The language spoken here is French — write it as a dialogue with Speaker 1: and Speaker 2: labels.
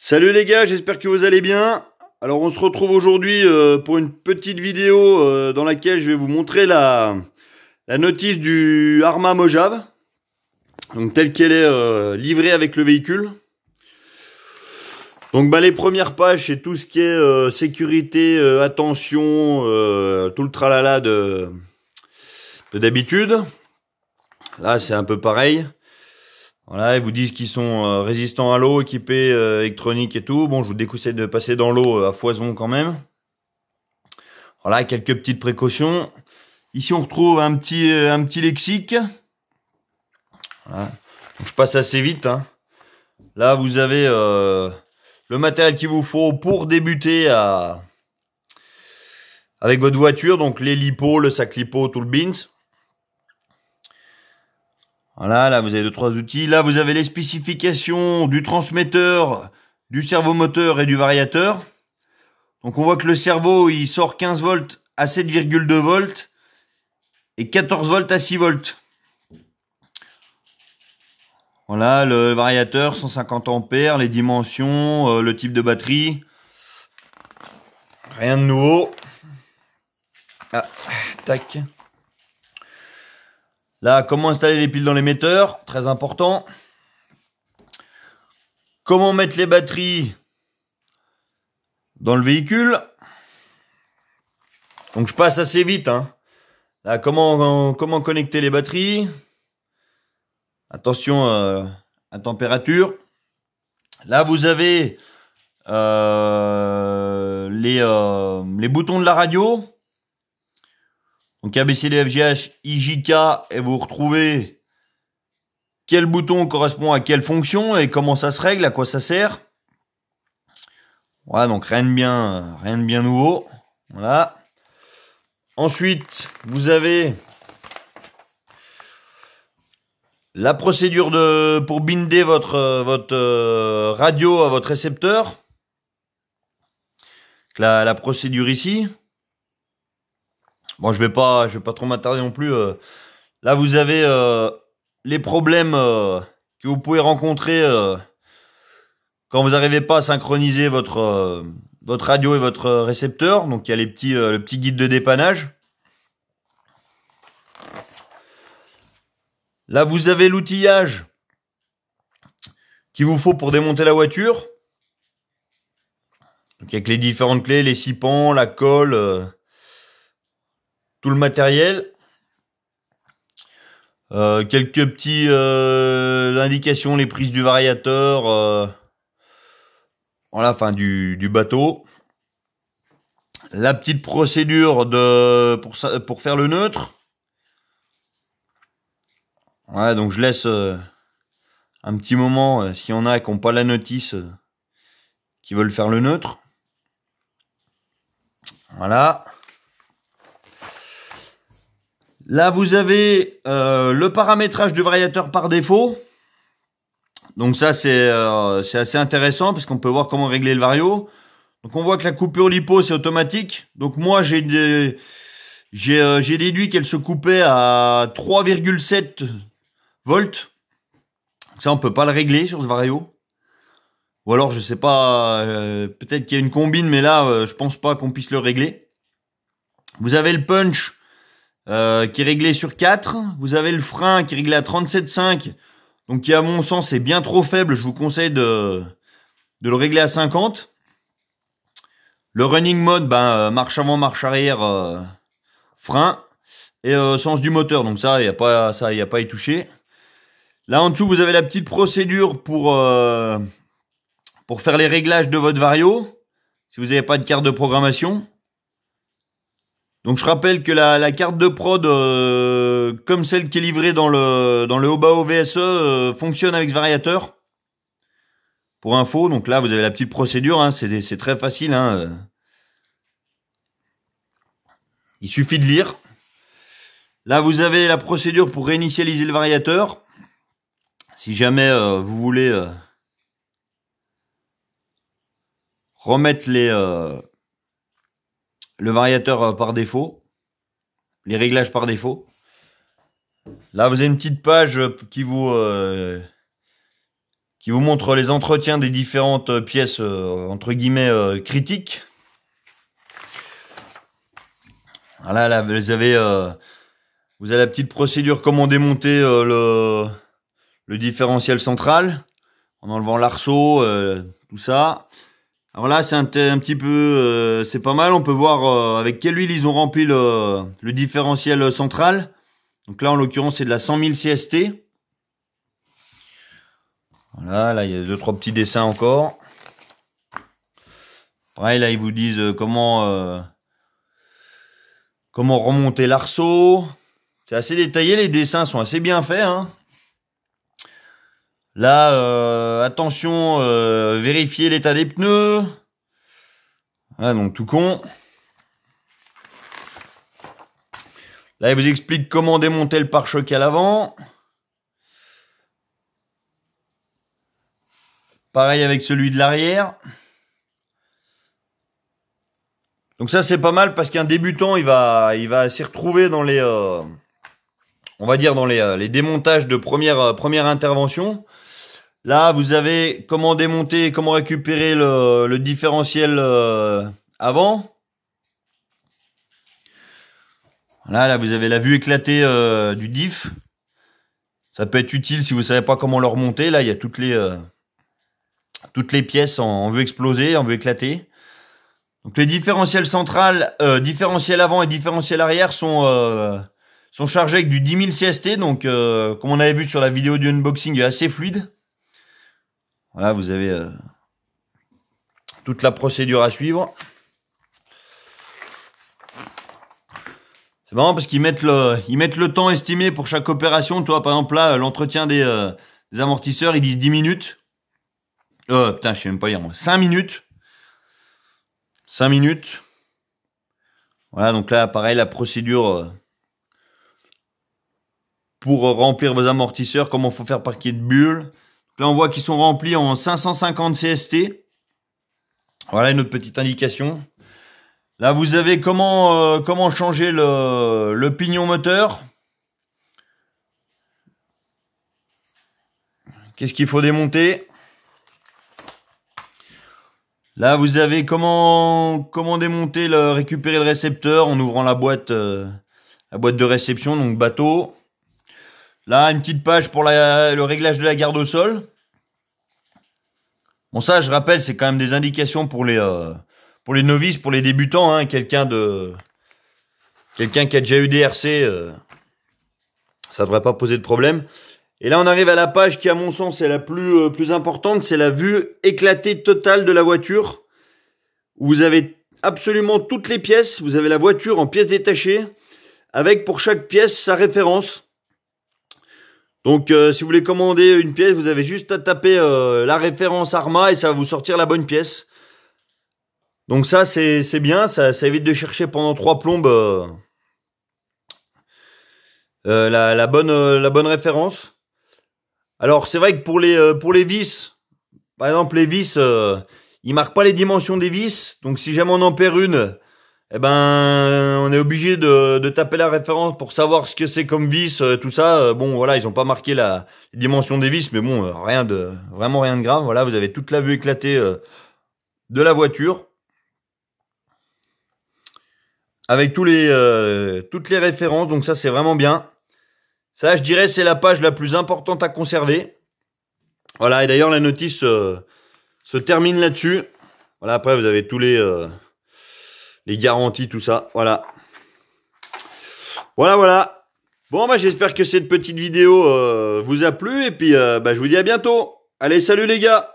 Speaker 1: Salut les gars, j'espère que vous allez bien. Alors on se retrouve aujourd'hui pour une petite vidéo dans laquelle je vais vous montrer la notice du Arrma Mojave, donc telle qu'elle est livrée avec le véhicule. Donc les premières pages, c'est tout ce qui est sécurité, attention, tout le tralala de d'habitude. Là c'est un peu pareil. Voilà, ils vous disent qu'ils sont résistants à l'eau, équipés électronique et tout. Bon, je vous déconseille de passer dans l'eau à foison quand même. Voilà, quelques petites précautions. Ici, on retrouve un petit lexique. Voilà. Donc, je passe assez vite, hein. Là, vous avez le matériel qu'il vous faut pour débuter avec votre voiture. Donc, les lipos, le sac lipo, tout le beans. Voilà, là vous avez 2-3 outils. Là vous avez les spécifications du transmetteur, du servomoteur et du variateur. Donc on voit que le servo il sort 15 volts à 7,2 volts et 14 volts à 6 volts. Voilà, le variateur 150 ampères, les dimensions, le type de batterie. Rien de nouveau. Ah, tac. Là, comment installer les piles dans l'émetteur, très important. Comment mettre les batteries dans le véhicule. Donc je passe assez vite, hein. Là, comment connecter les batteries. Attention à température. Là, vous avez les boutons de la radio. Donc ABCDFGH, IJK, et vous retrouvez quel bouton correspond à quelle fonction et comment ça se règle, à quoi ça sert. Voilà, donc rien de bien nouveau. Voilà. Ensuite, vous avez la procédure pour binder votre radio à votre récepteur. La procédure ici. Bon, je vais pas trop m'attarder non plus. Là, vous avez les problèmes que vous pouvez rencontrer quand vous n'arrivez pas à synchroniser votre radio et votre récepteur. Donc, il y a le petit guide de dépannage. Là, vous avez l'outillage qu'il vous faut pour démonter la voiture. Donc, avec les différentes clés, les 6 pans, la colle, tout le matériel. Quelques petits indications, les prises du variateur, voilà, enfin du bateau. La petite procédure pour faire le neutre. Ouais, donc je laisse un petit moment s'il y en a qui n'ont pas la notice, qui veulent faire le neutre. Voilà. Là, vous avez le paramétrage du variateur par défaut. Donc ça, c'est assez intéressant parce qu'on peut voir comment régler le vario. Donc on voit que la coupure lipo, c'est automatique. Donc moi, j'ai déduit qu'elle se coupait à 3,7 volts. Ça, on peut pas le régler sur ce vario. Ou alors, je sais pas, peut-être qu'il y a une combine, mais là, je pense pas qu'on puisse le régler. Vous avez le punch qui est réglé sur 4. Vous avez le frein qui est réglé à 37,5. Donc qui à mon sens est bien trop faible. Je vous conseille de le régler à 50. Le running mode, marche avant, marche arrière, frein et sens du moteur. Donc ça, il y a pas à y toucher. Là en dessous, vous avez la petite procédure pour faire les réglages de votre vario. Si vous n'avez pas de carte de programmation. Donc je rappelle que la carte de prod, comme celle qui est livrée dans le Obao VSE, fonctionne avec ce variateur. Pour info, donc là vous avez la petite procédure, hein, c'est très facile. Hein, il suffit de lire. Là vous avez la procédure pour réinitialiser le variateur. Si jamais vous voulez remettre le variateur par défaut, les réglages par défaut. Là, vous avez une petite page qui vous qui vous montre les entretiens des différentes pièces entre guillemets critiques. Voilà, là vous avez la petite procédure comment démonter le différentiel central en enlevant l'arceau, tout ça. Alors là, c'est un petit peu, c'est pas mal. On peut voir avec quelle huile ils ont rempli le différentiel central. Donc là, en l'occurrence, c'est de la 100 000 CST. Voilà, là, il y a 2-3 petits dessins encore. Pareil, là, ils vous disent comment remonter l'arceau. C'est assez détaillé, les dessins sont assez bien faits, hein. Là, attention, vérifier l'état des pneus. Voilà, donc tout con. Là, il vous explique comment démonter le pare-choc à l'avant. Pareil avec celui de l'arrière. Donc ça, c'est pas mal parce qu'un débutant, il va s'y retrouver dans les, on va dire dans les démontages de première intervention. Là, vous avez comment démonter, comment récupérer le différentiel avant. Voilà, là, vous avez la vue éclatée du diff. Ça peut être utile si vous savez pas comment le remonter. Là, il y a toutes les pièces en vue explosée, en vue éclatée. Donc les différentiels central, différentiel avant et différentiel arrière sont chargés avec du 10 000 CST. Donc comme on avait vu sur la vidéo du unboxing, assez fluide. Voilà, vous avez toute la procédure à suivre. C'est marrant parce qu'ils mettent le temps estimé pour chaque opération. Toi, par exemple, là, l'entretien des amortisseurs, ils disent 10 minutes. Putain, je sais même pas lire, moi. 5 minutes. 5 minutes. Voilà, donc là, pareil, la procédure pour remplir vos amortisseurs, comment faut faire par qu'il y ait de bulles. Là, on voit qu'ils sont remplis en 550 CST. Voilà une autre petite indication. Là, vous avez comment changer le pignon moteur. Qu'est-ce qu'il faut démonter? Là, vous avez comment démonter récupérer le récepteur en ouvrant la boîte de réception, donc bateau. Là, une petite page pour le réglage de la garde au sol. Bon, ça, je rappelle, c'est quand même des indications pour les novices, pour les débutants, hein. Quelqu'un qui a déjà eu des RC, ça devrait pas poser de problème. Et là, on arrive à la page qui, à mon sens, est la plus importante. C'est la vue éclatée totale de la voiture. Vous avez absolument toutes les pièces. Vous avez la voiture en pièces détachées, avec pour chaque pièce sa référence. Donc, si vous voulez commander une pièce, vous avez juste à taper la référence Arma et ça va vous sortir la bonne pièce. Donc ça, c'est bien. Ça évite de chercher pendant 3 plombes la bonne référence. Alors, c'est vrai que pour les vis, par exemple, les vis, ils marquent pas les dimensions des vis. Donc, si jamais on en perd une, eh ben, on est obligé de taper la référence pour savoir ce que c'est comme vis, tout ça. Bon, voilà, ils ont pas marqué les dimensions des vis, mais bon, vraiment rien de grave. Voilà, vous avez toute la vue éclatée de la voiture. Avec toutes les références, donc ça, c'est vraiment bien. Ça, je dirais, c'est la page la plus importante à conserver. Voilà, et d'ailleurs, la notice se termine là-dessus. Voilà, après, vous avez tous les garanties, tout ça. Voilà. Voilà. Bon, bah, j'espère que cette petite vidéo vous a plu. Et puis, je vous dis à bientôt. Allez, salut les gars!